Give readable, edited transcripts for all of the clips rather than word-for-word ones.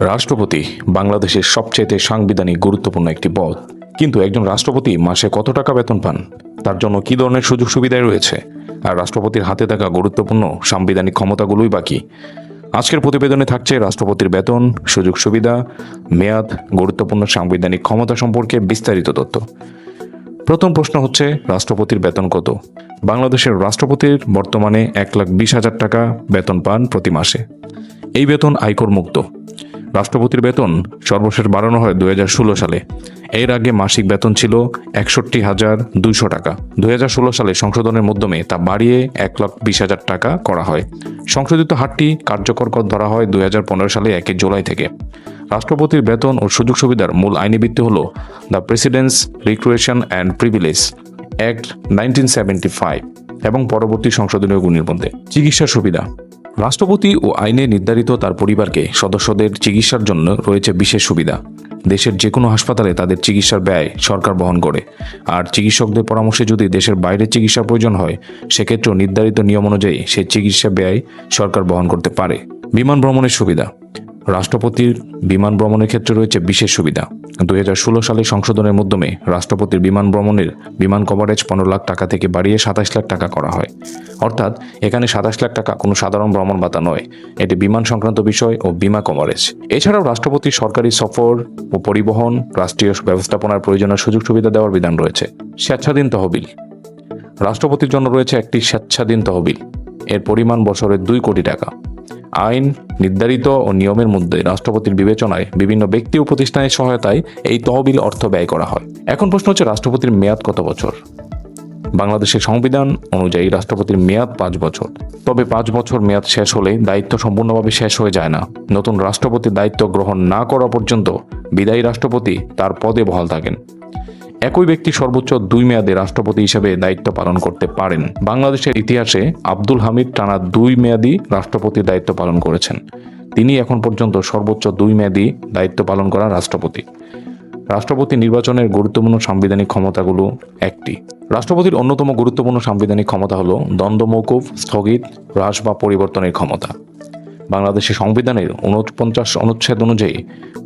রাষ্ট্রপতি বাংলাদেশের সবচেয়ে সাংবিধানিক গুরুত্বপূর্ণ একটি পদ। কিন্তু একজন রাষ্ট্রপতি মাসে কত টাকা বেতন পান, তার জন্য কী ধরনের সুযোগ সুবিধায় রয়েছে, আর রাষ্ট্রপতির হাতে থাকা গুরুত্বপূর্ণ সাংবিধানিক ক্ষমতাগুলোই বাকি। আজকের প্রতিবেদনে থাকছে রাষ্ট্রপতির বেতন, সুযোগ সুবিধা, মেয়াদ, গুরুত্বপূর্ণ সাংবিধানিক ক্ষমতা সম্পর্কে বিস্তারিত তথ্য। প্রথম প্রশ্ন হচ্ছে, রাষ্ট্রপতির বেতন কত? বাংলাদেশের রাষ্ট্রপতির বর্তমানে 1,20,000 টাকা বেতন পান প্রতি মাসে। এই বেতন আয়কর মুক্ত। রাষ্ট্রপতির বেতন সর্বশেষ বাড়ানো হয় 2016 সালে। এর আগে মাসিক বেতন ছিল 61,200 টাকা। 2016 সালে সংশোধনের মাধ্যমে তা বাড়িয়ে 1,20,000 টাকা করা হয়। সংশোধিত হারটি কার্যকর ধরা হয় 2015 সালে 1 জুলাই থেকে। রাষ্ট্রপতির বেতন ও সুযোগ সুবিধার মূল আইনি ভিত্তি হল the presidents recreation and privilege act 1975 এবং পরবর্তী সংশোধনীয় গুণের মধ্যে। চিকিৎসা সুবিধা। রাষ্ট্রপতি ও আইনে নির্ধারিত তার পরিবারকে সদস্যদের চিকিৎসার জন্য রয়েছে বিশেষ সুবিধা। দেশের যে কোনো হাসপাতালে তাদের চিকিৎসার ব্যয় সরকার বহন করে, আর চিকিৎসকদের পরামর্শে যদি দেশের বাইরে চিকিৎসার প্রয়োজন হয়, সেক্ষেত্রেও নির্ধারিত নিয়ম অনুযায়ী সেই চিকিৎসা ব্যয় সরকার বহন করতে পারে। বিমান ভ্রমণের সুবিধা। রাষ্ট্রপতির বিমান ভ্রমণের ক্ষেত্রে রয়েছে বিশেষ সুবিধা। 2016 সালে সংশোধনের মাধ্যমে রাষ্ট্রপতির বিমান ভ্রমণের বিমান কভারেজ 15 লাখ টাকা থেকে বাড়িয়ে 27 লাখ টাকা করা হয়। অর্থাৎ এখানে 27 লাখ টাকা কোনো সাধারণ ভ্রমণ ভাতা নয়, এটি বিমান সংক্রান্ত বিষয় ও বিমা কভারেজ। এছাড়াও রাষ্ট্রপতি সরকারি সফর ও পরিবহন, রাষ্ট্রীয় ব্যবস্থাপনার প্রয়োজনীয় সুযোগ সুবিধা দেওয়ার বিধান রয়েছে। স্বেচ্ছাধীন তহবিল। রাষ্ট্রপতির জন্য রয়েছে একটি স্বেচ্ছাধীন তহবিল। এর পরিমাণ বছরে 2 কোটি টাকা। আইন নির্ধারিত ও নিয়মের মধ্যে রাষ্ট্রপতির বিবেচনায় বিভিন্ন ব্যক্তি ও প্রতিষ্ঠানের সহায়তায় এই তহবিল অর্থ ব্যয় করা হয়। এখন প্রশ্ন হচ্ছে, রাষ্ট্রপতির মেয়াদ কত বছর? বাংলাদেশের সংবিধান অনুযায়ী রাষ্ট্রপতির মেয়াদ 5 বছর। তবে 5 বছর মেয়াদ শেষ হলে দায়িত্ব সম্পূর্ণভাবে শেষ হয়ে যায় না। নতুন রাষ্ট্রপতি দায়িত্ব গ্রহণ না করা পর্যন্ত বিদায়ী রাষ্ট্রপতি তার পদে বহাল থাকেন। একই ব্যক্তি সর্বোচ্চ 2 মেয়াদে রাষ্ট্রপতি হিসেবে দায়িত্ব পালন করতে পারেন। বাংলাদেশের ইতিহাসে আব্দুল হামিদ টানা 2 মেয়াদী রাষ্ট্রপতির দায়িত্ব পালন করেছেন। তিনি এখন পর্যন্ত সর্বোচ্চ 2 মেয়াদী দায়িত্ব পালন করা রাষ্ট্রপতি। রাষ্ট্রপতি নির্বাচনের গুরুত্বপূর্ণ সাংবিধানিক ক্ষমতাগুলো একটি। রাষ্ট্রপতির অন্যতম গুরুত্বপূর্ণ সাংবিধানিক ক্ষমতা হল দ্বন্দ্ব মওকুফ, স্থগিত, হ্রাস বা পরিবর্তনের ক্ষমতা। বাংলাদেশের সংবিধানের 49 অনুচ্ছেদ অনুযায়ী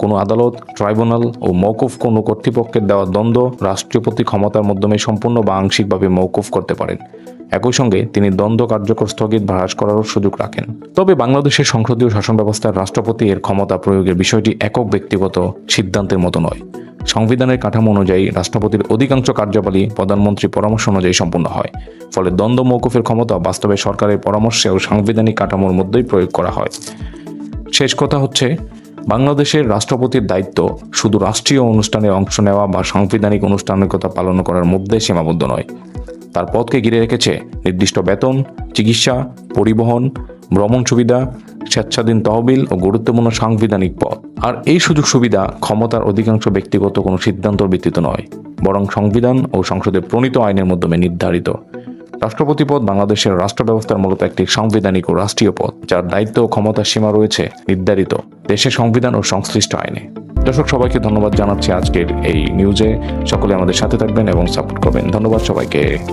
কোনো আদালত, ট্রাইব্যুনাল ও মওকুফ কোনো কর্তৃপক্ষের দেওয়া দ্বন্দ্ব রাষ্ট্রপতি ক্ষমতার মাধ্যমে সম্পূর্ণ বা আংশিকভাবে মওকুফ করতে পারেন। একই সঙ্গে তিনি দ্বন্দ্ব কার্যকর স্থগিত বা হ্রাস করারও সুযোগ রাখেন। তবে বাংলাদেশের সংসদীয় শাসন ব্যবস্থার রাষ্ট্রপতি এর ক্ষমতা প্রয়োগের বিষয়টি একক ব্যক্তিগত সিদ্ধান্তের মতো নয়। সংবিধানের কাঠামো অনুযায়ী রাষ্ট্রপতির অধিকাংশ কার্যাবলী প্রধানমন্ত্রী পরামর্শ অনুযায়ী সম্পন্ন হয়। ফলে দ্বন্দ্ব মওকুফের ক্ষমতা বাস্তবে সরকারের পরামর্শে ও সাংবিধানিক কাঠামোর মধ্যেই প্রয়োগ করা হয়। শেষ কথা হচ্ছে, বাংলাদেশের রাষ্ট্রপতির দায়িত্ব শুধু রাষ্ট্রীয় অনুষ্ঠানে অংশ নেওয়া বা সাংবিধানিক আনুষ্ঠানিকতা পালন করার মধ্যে সীমাবদ্ধ নয়। তার পদকে ঘিরে রেখেছে নির্দিষ্ট বেতন, চিকিৎসা, পরিবহন, ভ্রমণ সুবিধা, স্বেচ্ছাধীন তহবিল ও গুরুত্বপূর্ণ সাংবিধানিক পদ। আর এই সুযোগ সুবিধা ক্ষমতার অধিকাংশ ব্যক্তিগত কোনো সিদ্ধান্তের ভিত্তিতে নয়, বরং সংবিধান ও সংসদে প্রণীত আইনের মাধ্যমে নির্ধারিত। রাষ্ট্রপতি পদ বাংলাদেশের রাষ্ট্র ব্যবস্থার মূলত একটি সাংবিধানিক ও রাষ্ট্রীয় পদ, যার দায়িত্ব ও ক্ষমতার সীমা রয়েছে নির্ধারিত দেশের সংবিধান ও সংশ্লিষ্ট আইনে। দর্শক, সবাইকে ধন্যবাদ জানাচ্ছি আজকের এই নিউজে। সকলে আমাদের সাথে থাকবেন এবং সাপোর্ট করবেন। ধন্যবাদ সবাইকে।